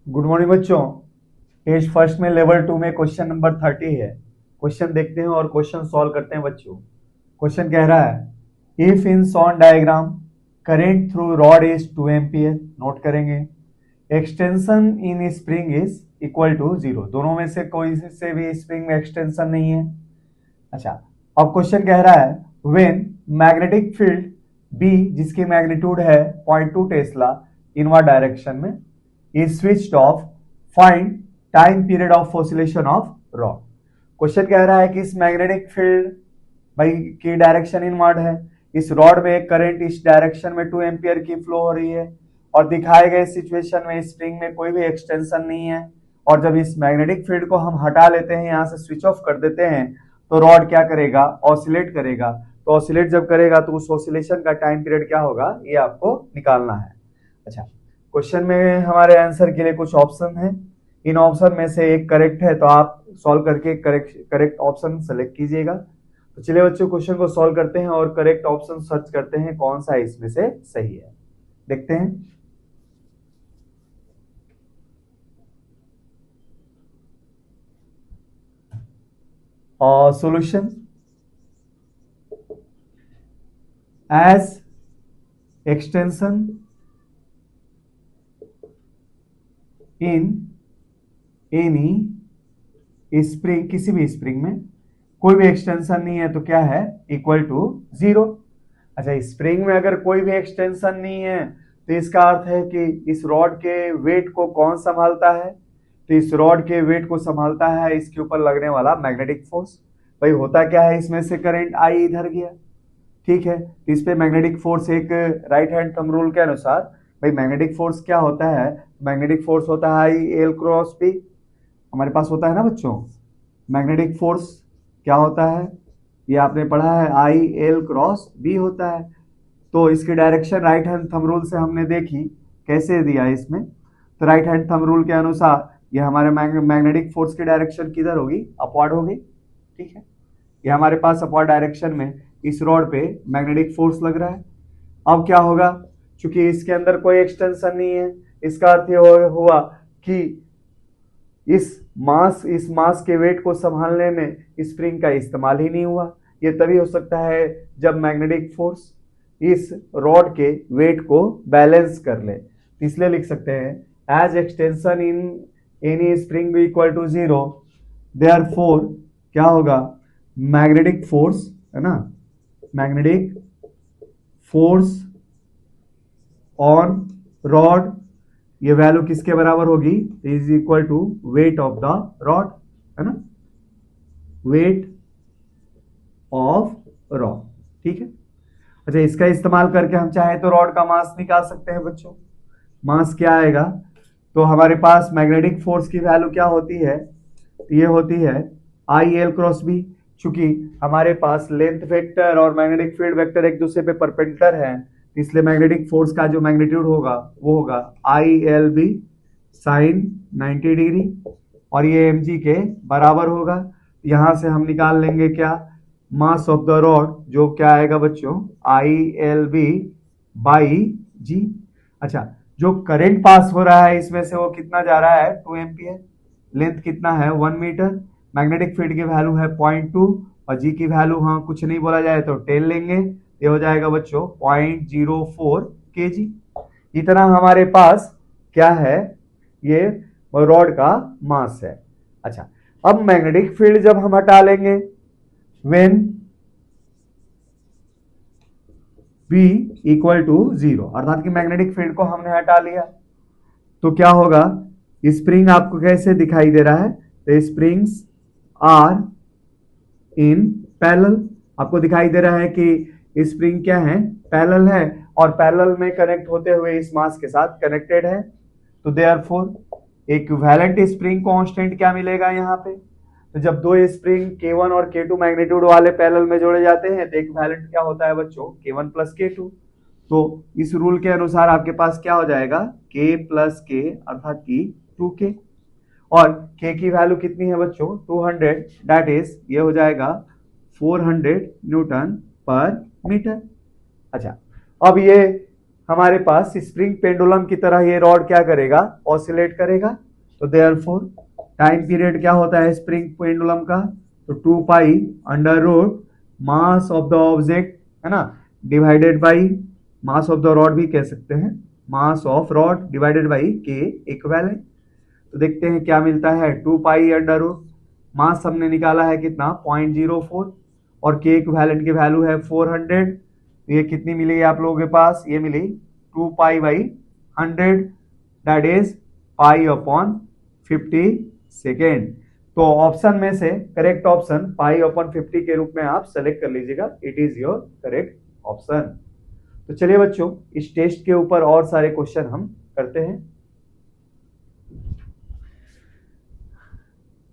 Good morning बच्चों। Page first में level 2 में क्वेश्चन नंबर 30 है। क्वेश्चन देखते हैं और क्वेश्चन सॉल्व करते हैं बच्चों। क्वेश्चन कह रहा है if in shown diagram current through rod is 2 ampere, note करेंगे, extension in spring is equal to 0। दोनों में से कोई से भी स्प्रिंग में एक्सटेंशन नहीं है। अच्छा, अब क्वेश्चन कह रहा है व्हेन मैग्नेटिक फील्ड बी जिसकी मैग्नीट्यूड है 0.2 टेस्ला इनवर्ड डायरेक्शन में is switched off, find time period of oscillation of rod. Question कह रहा है कि इस मैग्नेटिक फील्ड भाई की डायरेक्शन इनवर्ड है, इस रॉड में एक करंट इस डायरेक्शन में 2 एम्पियर की फ्लो हो रही है और दिखाए गए सिचुएशन में स्प्रिंग में कोई भी एक्सटेंशन नहीं है। और जब इस मैग्नेटिक फील्ड को हम हटा लेते हैं, यहां से स्विच ऑफ कर देते हैं, तो रॉड क्या करेगा, ऑसिलेट करेगा। तो ऑसिलेट जब करेगा तो उस ऑसिलेशन का टाइम पीरियड क्या होगा, ये आपको निकालना है। अच्छा, क्वेश्चन में हमारे आंसर के लिए कुछ ऑप्शन है। इन ऑप्शन में से एक करेक्ट है, तो आप सॉल्व करके करेक्ट ऑप्शन सेलेक्ट कीजिएगा। तो चलिए बच्चों क्वेश्चन को सॉल्व करते हैं और करेक्ट ऑप्शन सर्च करते हैं कौन सा इसमें से सही है। देखते हैं। और solution as extension in any spring, किसी भी स्प्रिंग में कोई भी एक्सटेंशन नहीं है तो क्या है, इक्वल टू 0। अच्छा, स्प्रिंग में अगर कोई भी एक्सटेंशन नहीं है तो इसका अर्थ है कि इस रॉड के वेट को कौन संभालता है, तो इस रॉड के वेट को संभालता है इसके ऊपर लगने वाला मैग्नेटिक फोर्स। भाई होता क्या है, इसमें से करंट आई इधर गया, ठीक है, तो इस पे मैग्नेटिक फोर्स एक राइट हैंड थंब रूल के अनुसार, भाई मैग्नेटिक फोर्स क्या होता है, मैग्नेटिक फोर्स होता है आई एल क्रॉस बी। हमारे पास होता है ना बच्चों, मैग्नेटिक फोर्स क्या होता है, ये आपने पढ़ा है, आई एल क्रॉस बी होता है। तो इसकी direction right hand thumb rule से हमने देखी कैसे दिया इसमें, तो राइट हैंड थंब रूल के अनुसार ये हमारे मैग्नेटिक फोर्स की डायरेक्शन किधर होगी, अपवर्ड होगी, ठीक है। ये हमारे पास अपवर्ड डायरेक्शन में इस रॉड पे मैग्नेटिक फोर्स लग रहा है। अब क्या होगा, चूंकि इसके अंदर कोई एक्सटेंशन नहीं है, इसका अर्थ ये हुआ कि इस मास के वेट को संभालने में स्प्रिंग का इस्तेमाल ही नहीं हुआ। ये तभी हो सकता है जब मैग्नेटिक फोर्स इस रॉड के वेट को बैलेंस कर ले। इसलिए लिख सकते हैं as extension in any spring equal to 0, therefore क्या होगा, मैग्नेटिक फोर्स है ना, मैग्नेटिक फोर्स ऑन रॉड, ये वैल्यू किसके बराबर होगी, is equal to weight of the rod, है ना, वेट ऑफ रॉड, ठीक है। अच्छा, इसका इस्तेमाल करके हम चाहे तो रॉड का मास निकाल सकते हैं बच्चों। मास क्या आएगा, तो हमारे पास मैग्नेटिक फोर्स की वैल्यू क्या होती है, तो ये होती है आई एल क्रॉस बी। चूंकि हमारे पास लेंथ वेक्टर और मैग्नेटिक फील्ड वेक्टर एक दूसरे पे परपेंडिकुलर है, इसलिए मैग्नेटिक फोर्स का जो मैग्नीट्यूड होगा वो होगा I L B sine 90 degree, और ये एम जी के बराबर होगा। यहां से हम निकाल लेंगे क्या, मास ऑफ द रॉड, जो क्या आएगा बच्चों, आई एल बी बाई जी। अच्छा, जो करंट पास हो रहा है इसमें से वो कितना जा रहा है, 2 एम्पियर, लेंथ कितना है 1 मीटर, मैग्नेटिक फील्ड की वैल्यू है 0.2 और जी की वैल्यू हाँ कुछ नहीं बोला जाए तो 10 लेंगे, ये हो जाएगा बच्चों 0.04 केजी। इतना हमारे पास क्या है, ये रॉड का मास है। अच्छा, अब मैग्नेटिक फील्ड जब हम हटा लेंगे, व्हेन V इक्वल टू 0, अर्थात कि मैग्नेटिक फील्ड को हमने हटा लिया, तो क्या होगा, स्प्रिंग आपको कैसे दिखाई दे रहा है, तो स्प्रिंग्स आर इन पैरेलल, आपको दिखाई दे रहा है कि स्प्रिंग क्या है, पैरेलल है, और पैरेलल में कनेक्ट होते हुए इस मास के साथ कनेक्टेड है। तो देयरफॉर इक्विवेलेंट स्प्रिंग कांस्टेंट क्या मिलेगा यहाँ पे, तो जब दो स्प्रिंग K1 और K2 मैग्नीट्यूड वाले पैरेलल में जोड़े जाते हैं तो इक्विवेलेंट क्या होता है बच्चों, K1 प्लस K2। तो इस रूल के अनुसार आपके पास क्या हो जाएगा, K प्लस K अर्थात कि 2K, और K की वैल्यू कितनी है बच्चों, 200, दैट इज ये हो जाएगा 400 न्यूटन पर मीटर। अच्छा, अब ये हमारे पास स्प्रिंग पेंडुलम की तरह ये रॉड क्या करेगा, ऑसिलेट करेगा। तो देयरफॉर टाइम पीरियड क्या होता है स्प्रिंग पेंडुलम का, तो 2 pi under root mass of the object, है ना, divided by mass of the rod भी कह सकते हैं, mass of rod divided by k equivalent. तो देखते हैं क्या मिलता है, 2 पाई अंडर रूट, मास हमने निकाला है कितना 0.04 और के इक्विवेलेंट की वैल्यू है 400। तो ये कितनी मिली आप लोगों के पास, ये मिली 2 pi by 100 that is pi upon 50 second. तो ऑप्शन में से करेक्ट ऑप्शन पाई अपॉन 50 के रूप में आप सेलेक्ट कर लीजिएगा, it is your correct option. तो चलिए बच्चों, इस टेस्ट के ऊपर और सारे क्वेश्चन हम करते हैं।